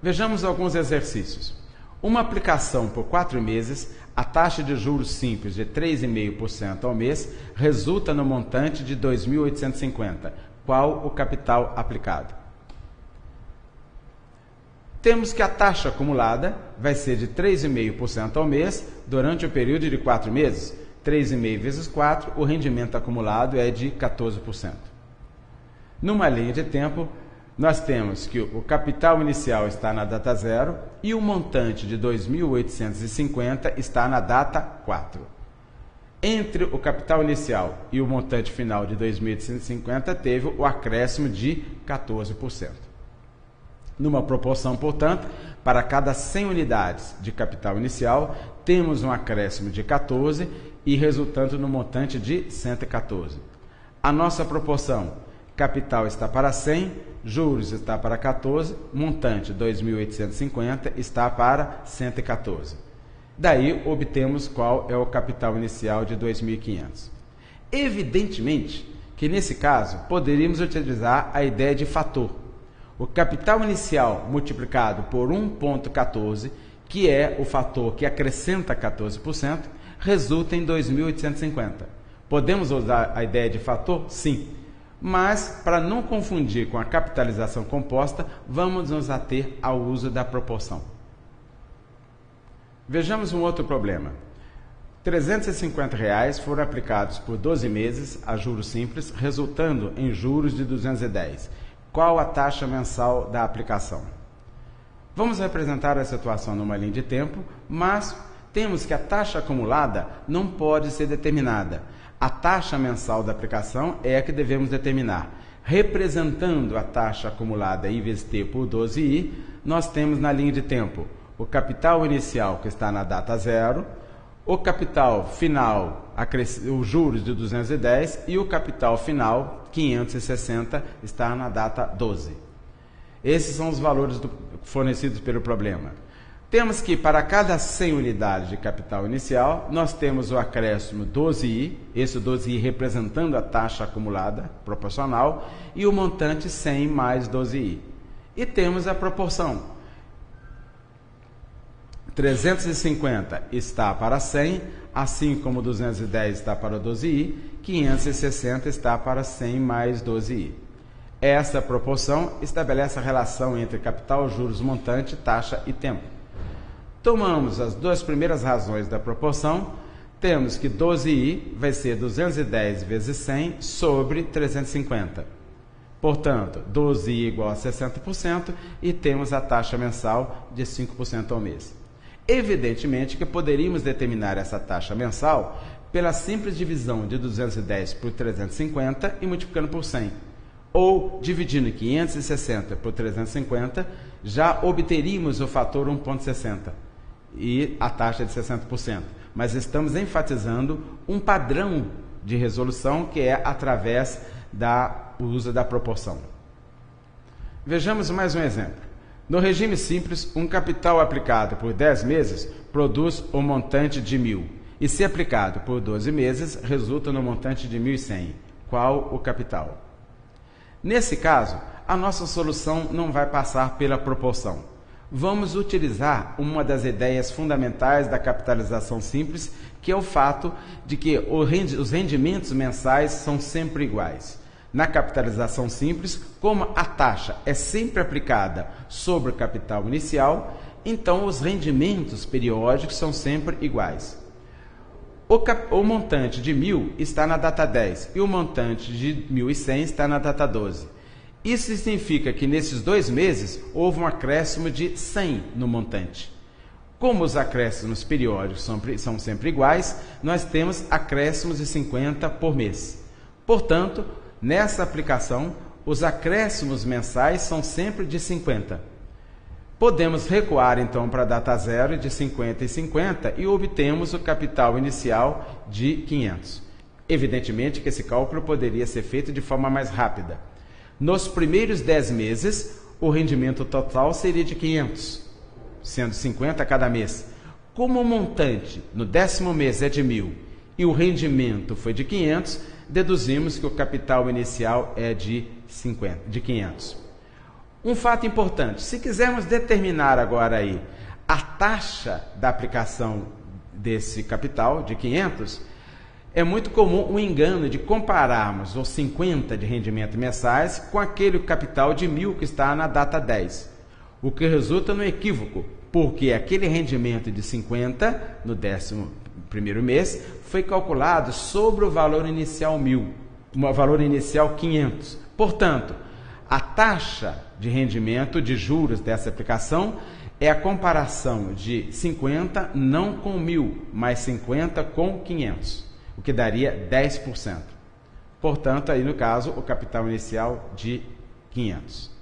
Vejamos alguns exercícios. Uma aplicação por 4 meses, a taxa de juros simples de 3,5% ao mês resulta no montante de 2.850. Qual o capital aplicado? Temos que a taxa acumulada vai ser de 3,5% ao mês durante o período de 4 meses. 3,5 vezes 4, o rendimento acumulado é de 14%. Numa linha de tempo, nós temos que o capital inicial está na data 0 e o montante de 2.850 está na data 4. Entre o capital inicial e o montante final de 2.850 teve o acréscimo de 14%. Numa proporção, portanto, para cada 100 unidades de capital inicial, temos um acréscimo de 14 e resultando no montante de 114. A nossa proporção, capital está para 100, juros está para 14, montante 2.850 está para 114. Daí obtemos qual é o capital inicial de 2.500. Evidentemente que nesse caso poderíamos utilizar a ideia de fator. O capital inicial multiplicado por 1,14, que é o fator que acrescenta 14%, resulta em 2.850. Podemos usar a ideia de fator? Sim. Mas, para não confundir com a capitalização composta, vamos nos ater ao uso da proporção. Vejamos um outro problema. R$ 350 foram aplicados por 12 meses a juros simples, resultando em juros de 210. Qual a taxa mensal da aplicação? Vamos representar a situação numa linha de tempo, mas temos que a taxa acumulada não pode ser determinada. A taxa mensal da aplicação é a que devemos determinar. Representando a taxa acumulada I vezes T por 12I, nós temos na linha de tempo o capital inicial que está na data 0, o capital final, os juros de 210 e o capital final, 560, está na data 12. Esses são os valores fornecidos pelo problema. Temos que, para cada 100 unidades de capital inicial, nós temos o acréscimo 12I, esse 12I representando a taxa acumulada proporcional, e o montante 100 mais 12I. E temos a proporção. 350 está para 100, assim como 210 está para 12I, 560 está para 100 mais 12I. Essa proporção estabelece a relação entre capital, juros, montante, taxa e tempo. Tomamos as duas primeiras razões da proporção, temos que 12I vai ser 210 vezes 100 sobre 350. Portanto, 12I igual a 60% e temos a taxa mensal de 5% ao mês. Evidentemente que poderíamos determinar essa taxa mensal pela simples divisão de 210 por 350 e multiplicando por 100. Ou dividindo 560 por 350, já obteríamos o fator 1,60 e a taxa de 60%. Mas estamos enfatizando um padrão de resolução que é através do uso da proporção. Vejamos mais um exemplo. No regime simples, um capital aplicado por 10 meses produz um montante de 1.000 e, se aplicado por 12 meses, resulta no montante de 1.100. Qual o capital? Nesse caso, a nossa solução não vai passar pela proporção. Vamos utilizar uma das ideias fundamentais da capitalização simples, que é o fato de que os rendimentos mensais são sempre iguais. Na capitalização simples, como a taxa é sempre aplicada sobre o capital inicial, então os rendimentos periódicos são sempre iguais. O montante de 1.000 está na data 10 e o montante de 1.100 está na data 12. Isso significa que nesses 2 meses houve um acréscimo de 100 no montante. Como os acréscimos periódicos são sempre iguais, nós temos acréscimos de 50 por mês. Portanto, nessa aplicação, os acréscimos mensais são sempre de 50. Podemos recuar então para a data 0 de 50 e 50 e obtemos o capital inicial de 500. Evidentemente que esse cálculo poderia ser feito de forma mais rápida. Nos primeiros 10 meses, o rendimento total seria de 500, sendo 50 a cada mês. Como o montante no 10º mês é de 1.000 e o rendimento foi de 500, deduzimos que o capital inicial é de 500. Um fato importante, se quisermos determinar agora aí a taxa da aplicação desse capital de 500, é muito comum o engano de compararmos os 50 de rendimento mensais com aquele capital de 1.000 que está na data 10, o que resulta no equívoco, porque aquele rendimento de 50 no 11º mês foi calculado sobre o valor inicial 1.000, o valor inicial 500. Portanto, a taxa de rendimento de juros dessa aplicação é a comparação de 50 não com 1.000, mas 50 com 500, o que daria 10%. Portanto, aí no caso, o capital inicial de 500.